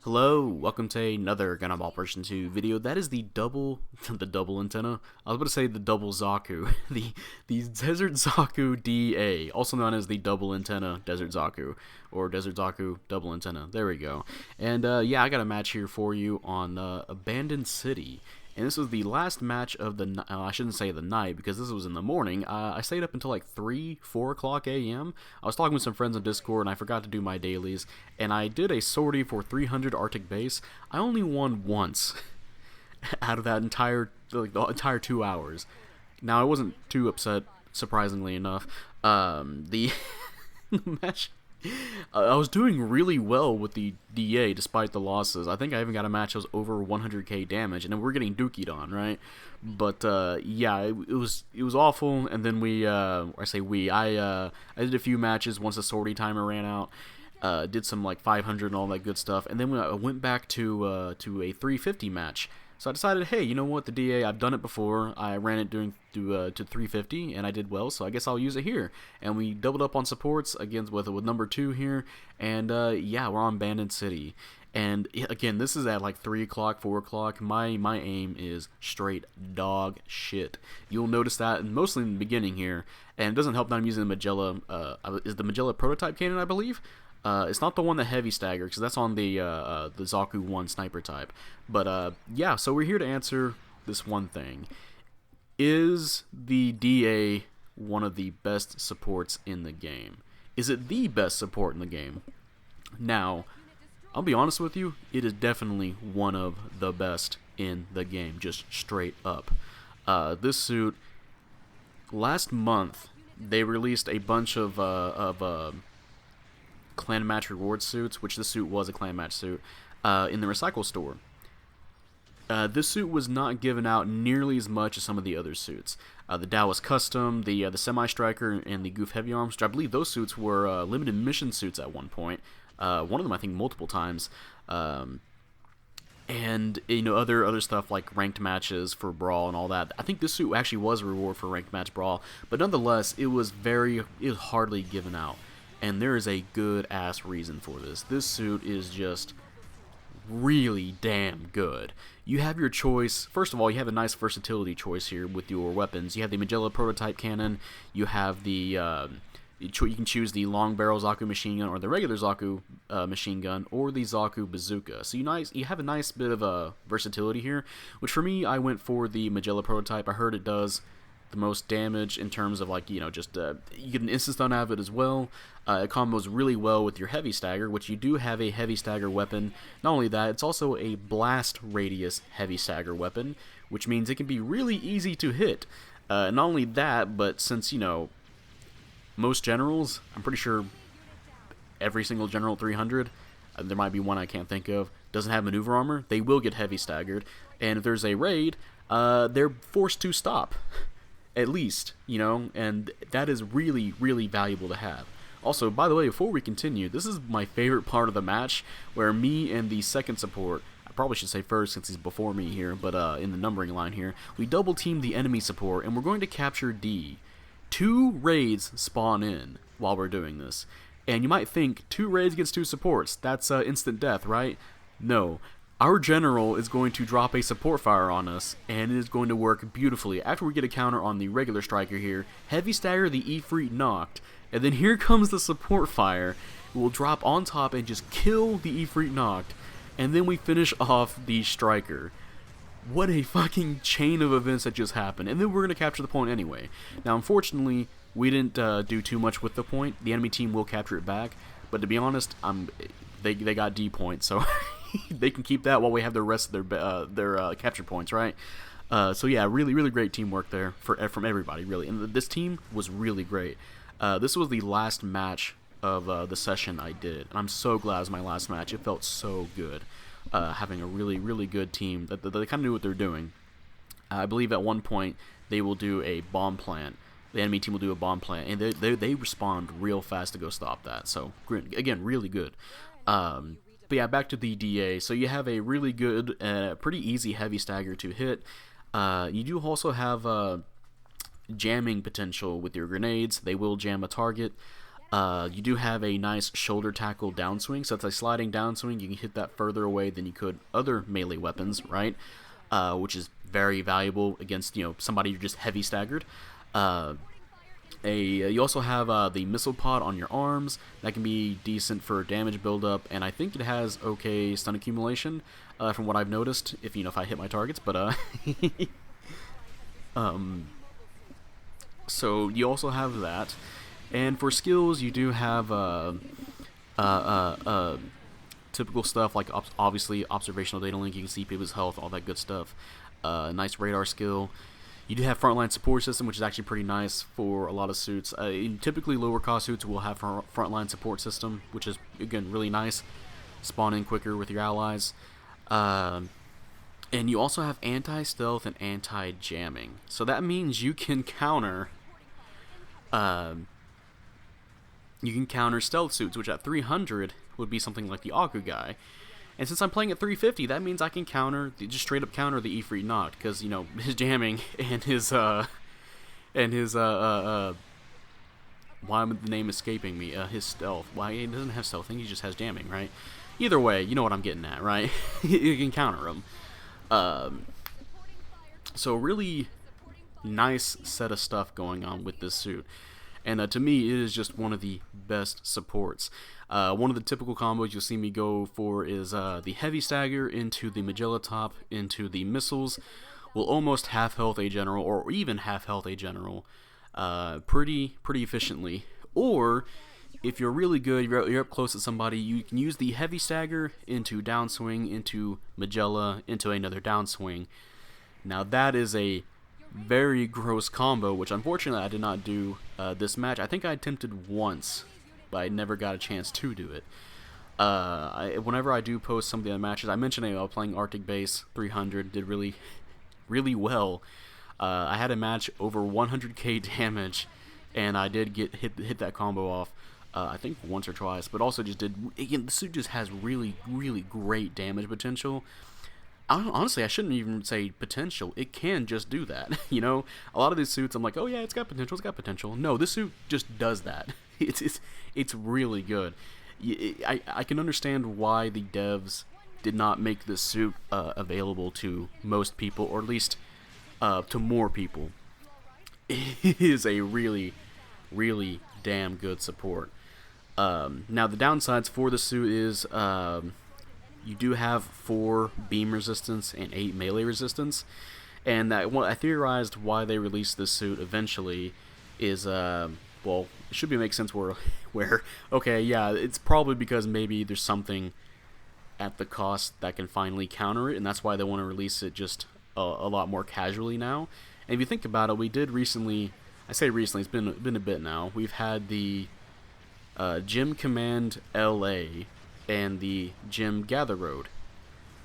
Hello, welcome to another Gundam Operation 2 video. That is the double, the double antenna. I was about to say the double Zaku, the Desert Zaku DA, also known as the double antenna Desert Zaku, or Desert Zaku double antenna. There we go. And yeah, I got a match here for you on Abandoned City. And this was the last match of the, I shouldn't say the night, because this was in the morning. I stayed up until like 3, 4 o'clock a.m. I was talking with some friends on Discord, and I forgot to do my dailies. And I did a sortie for 300 Arctic base. I only won once out of that entire, like, the entire 2 hours. Now, I wasn't too upset, surprisingly enough. The match... I was doing really well with the DA despite the losses. I think I even got a match that was over 100k damage, and then we're getting dookied on, right? But yeah, it was awful. And then I did a few matches once the sortie timer ran out. Did some like 500 and all that good stuff, and then I went back to a 350 match. So I decided, hey, you know what, the DA, I've done it before. I ran it to 350, and I did well, so I guess I'll use it here. And we doubled up on supports again with number 2 here, and yeah, we're on Abandoned City. And again, this is at like 3 o'clock, 4 o'clock. My aim is straight dog shit. You'll notice that, and mostly in the beginning here. And it doesn't help that I'm using the Magella, is the Magella prototype cannon, I believe? It's not the one that heavy stagger, because that's on the Zaku 1 sniper type. But yeah, so we're here to answer this one thing. Is the DA one of the best supports in the game? Is it the best support in the game? Now, I'll be honest with you, it is definitely one of the best in the game, just straight up. This suit, last month, they released a bunch of clan match reward suits, which this suit was a clan match suit, in the recycle store. This suit was not given out nearly as much as some of the other suits. The Taoist Custom, the Semi-Striker, and the Goof Heavy Arms, which I believe those suits were limited mission suits at one point. One of them, I think, multiple times. And, you know, other stuff like ranked matches for Brawl and all that. I think this suit actually was a reward for ranked match Brawl, but nonetheless, it was hardly given out. And there is a good-ass reason for this. This suit is just really damn good. You have your choice. First of all, you have a nice versatility choice here with your weapons. You have the Magella prototype cannon. You have the you can choose the long barrel Zaku machine gun, or the regular Zaku machine gun, or the Zaku bazooka. So you have a nice bit of a versatility here. Which for me, I went for the Magella prototype. I heard it does the most damage in terms of, like, you know, just you get an instant stun out of it as well. It combos really well with your heavy stagger, which you do have a heavy stagger weapon. Not only that, it's also a blast radius heavy stagger weapon, which means it can be really easy to hit. Not only that, but since, you know, most generals, I'm pretty sure every single general 300, there might be one I can't think of, doesn't have maneuver armor, they will get heavy staggered. And if there's a raid, they're forced to stop. At least, you know, and that is really, really valuable to have. Also, by the way, before we continue, this is my favorite part of the match, where me and the second support, I probably should say first since he's before me here, but in the numbering line here, we double team the enemy support, and we're going to capture D. 2 raids spawn in while we're doing this. And you might think, 2 raids against 2 supports, that's instant death, right? No. Our general is going to drop a support fire on us, and it is going to work beautifully. After we get a counter on the regular striker here, heavy stagger the Ifrit knocked, and then here comes the support fire. It will drop on top and just kill the Ifrit knocked, and then we finish off the striker. What a fucking chain of events that just happened, and then we're going to capture the point anyway. Now, unfortunately, we didn't do too much with the point. The enemy team will capture it back, but to be honest, they got D points, so they can keep that while we have the rest of their capture points, right? So yeah, really, really great teamwork there from everybody, really. And this team was really great. This was the last match of the session I did, and I'm so glad it was my last match. It felt so good having a really, really good team that they kind of knew what they're doing. I believe at one point they will do a bomb plant. The enemy team will do a bomb plant, and they respond real fast to go stop that. So again, really good. But yeah, back to the DA. So you have a really good, pretty easy heavy stagger to hit. You do also have jamming potential with your grenades. They will jam a target. You do have a nice shoulder tackle downswing, so it's a sliding downswing. You can hit that further away than you could other melee weapons, right? Which is very valuable against somebody you're just heavy staggered. You also have the missile pod on your arms that can be decent for damage buildup, and I think it has okay stun accumulation from what I've noticed. If I hit my targets, but so you also have that. And for skills, you do have typical stuff like obviously observational data link. You can see people's health, all that good stuff. Nice radar skill. You do have frontline support system, which is actually pretty nice for a lot of suits. Typically, lower cost suits will have frontline support system, which is again really nice. Spawn in quicker with your allies. And you also have anti-stealth and anti-jamming. So that means you can counter. You can counter stealth suits, which at 300 would be something like the Aqua guy. And since I'm playing at 350, that means I can just straight up counter the Ifrit Noct, because his jamming and his why would the name escaping me? His stealth. Why he doesn't have stealth? I think he just has jamming, right? Either way, you know what I'm getting at, right? You can counter him. So really nice set of stuff going on with this suit. And to me, it is just one of the best supports. One of the typical combos you'll see me go for is the heavy stagger into the Magella top into the missiles. Will almost half health a general, or even half health a general, pretty efficiently. Or if you're really good, you're up close to somebody, you can use the heavy stagger into downswing, into Magella, into another downswing. Now that is a very gross combo, which unfortunately I did not do this match. I think I attempted once, but I never got a chance to do it. Whenever I do post some of the other matches, I mentioned I was playing Arctic Base 300, did really well. I had a match over 100k damage, and I did hit that combo off. I think once or twice, but also just again, the suit just has really great damage potential. Honestly, I shouldn't even say potential. It can just do that. A lot of these suits, I'm like, oh yeah, it's got potential. No, this suit just does that. It's really good. I can understand why the devs did not make this suit available to most people, or at least to more people. It is a really damn good support. Now the downsides for the suit is you do have 4 beam resistance and 8 melee resistance, and I theorized why they released this suit eventually is well, it should make sense where okay, yeah, it's probably because maybe there's something at the cost that can finally counter it, and that's why they want to release it just a lot more casually now. And if you think about it, we did recently, I say recently, it's been a bit now, we've had the Gym Command LA and the Gym Gather Road.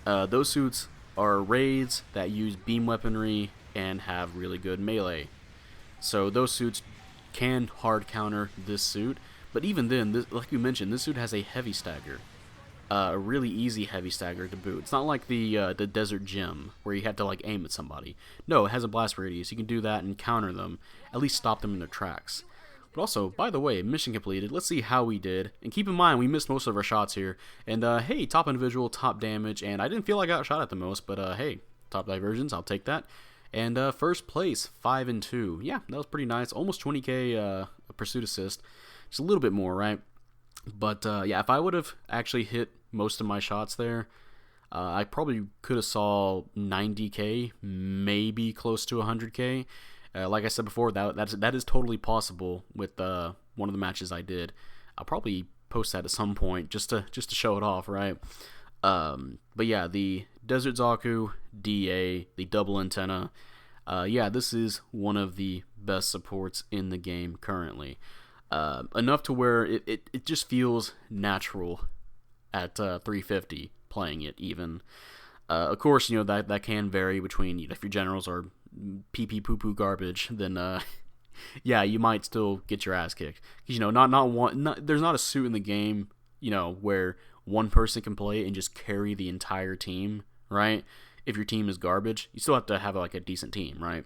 Those suits are raids that use beam weaponry and have really good melee. So those suits can hard counter this suit, but even then, like you mentioned, this suit has a heavy stagger. A really easy heavy stagger to boot. It's not like the Desert Gym, where you have to aim at somebody. No, it has a blast radius. You can do that and counter them, at least stop them in their tracks. But also, by the way, mission completed. Let's see how we did. And keep in mind, we missed most of our shots here. And, hey, top individual, top damage. And I didn't feel like I got shot at the most, but, hey, top diversions, I'll take that. And, first place, 5-2. Yeah, that was pretty nice. Almost 20k pursuit assist. Just a little bit more, right? But, yeah, if I would have actually hit most of my shots there, I probably could have saw 90k, maybe close to 100k. Like I said before, that is totally possible with one of the matches I did. I'll probably post that at some point just to show it off, right? But yeah, the Desert Zaku DA, the double antenna. Yeah, this is one of the best supports in the game currently. Enough to where it just feels natural at 350 playing it even. Of course, that can vary between, if your generals are pee poo poo garbage, then yeah, you might still get your ass kicked. Because there's not a suit in the game where one person can play and just carry the entire team, right? If your team is garbage, you still have to have a decent team, right?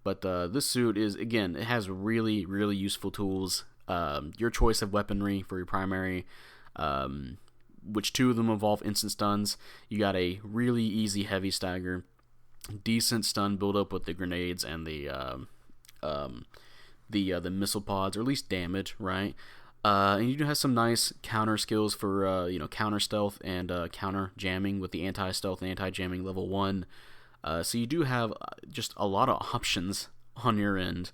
But this suit is, again, it has really useful tools. your choice of weaponry for your primary, which 2 of them involve instant stuns. You got a really easy heavy stagger, decent stun build up with the grenades and the missile pods, or at least damage, right? And you do have some nice counter skills for counter stealth and counter jamming with the anti stealth and anti jamming level 1. So you do have just a lot of options on your end.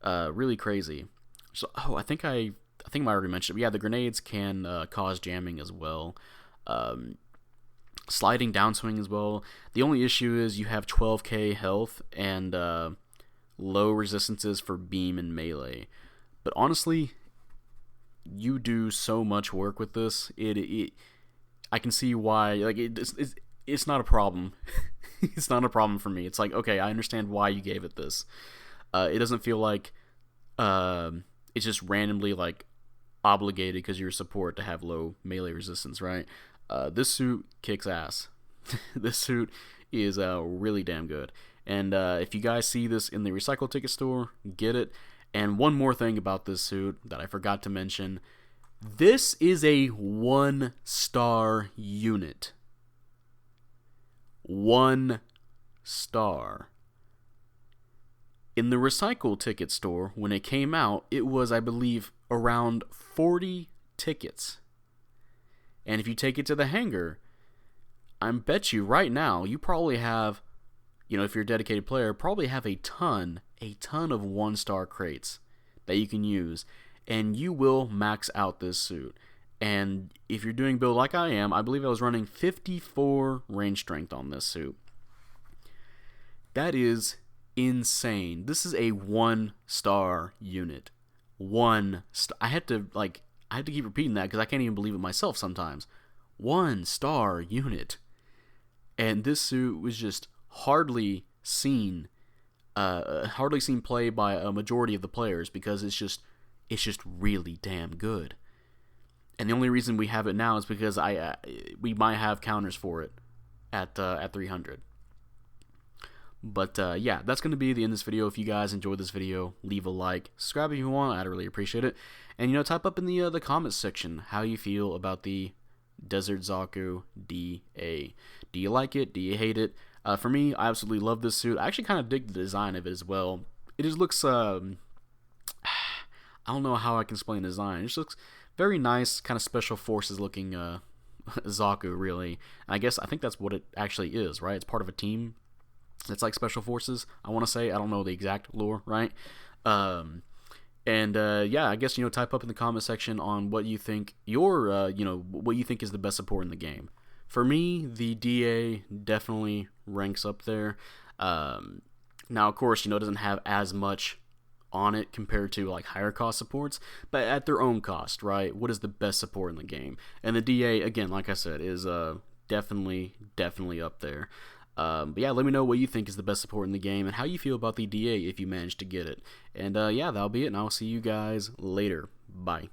Really crazy. So I think I might already mentioned it, but yeah, the grenades can cause jamming as well. Sliding downswing as well. The only issue is you have 12k health and low resistances for beam and melee. But honestly, you do so much work with this. I can see why. Like it's not a problem. It's not a problem for me. It's like, okay, I understand why you gave it this. It doesn't feel like it's just randomly like obligated because you're a support to have low melee resistance, right? This suit kicks ass. This suit is really damn good. And if you guys see this in the recycle ticket store, get it. And one more thing about this suit that I forgot to mention. This is a 1-star unit. 1 star. In the recycle ticket store, when it came out, it was, I believe, around 40 tickets. And if you take it to the hangar, I bet you right now, you probably have, if you're a dedicated player, probably have a ton of 1-star crates that you can use. And you will max out this suit. And if you're doing build like I am, I believe I was running 54 range strength on this suit. That is insane. This is a 1-star unit. I had to keep repeating that because I can't even believe it myself sometimes. 1-star unit. And this suit was just hardly seen play by a majority of the players because it's just really damn good. And the only reason we have it now is because we might have counters for it at 300. But yeah, that's going to be the end of this video. If you guys enjoyed this video, leave a like, subscribe if you want. I'd really appreciate it. And type up in the comments section how you feel about the Desert Zaku DA. Do you like it? Do you hate it? For me, I absolutely love this suit. I actually kind of dig the design of it as well. It just looks I don't know how I can explain the design. It just looks very nice, kind of special forces looking Zaku, really. And I think that's what it actually is, right? It's part of a team. It's like special forces, I want to say. I don't know the exact lore, right? Yeah, I guess, type up in the comment section on what you think what you think is the best support in the game. For me, the DA definitely ranks up there. Now, of course, it doesn't have as much on it compared to like higher cost supports, but at their own cost, right? What is the best support in the game? And the DA, again, like I said, is definitely up there. But yeah, let me know what you think is the best support in the game and how you feel about the DA if you manage to get it. And yeah, that'll be it, and I'll see you guys later. Bye.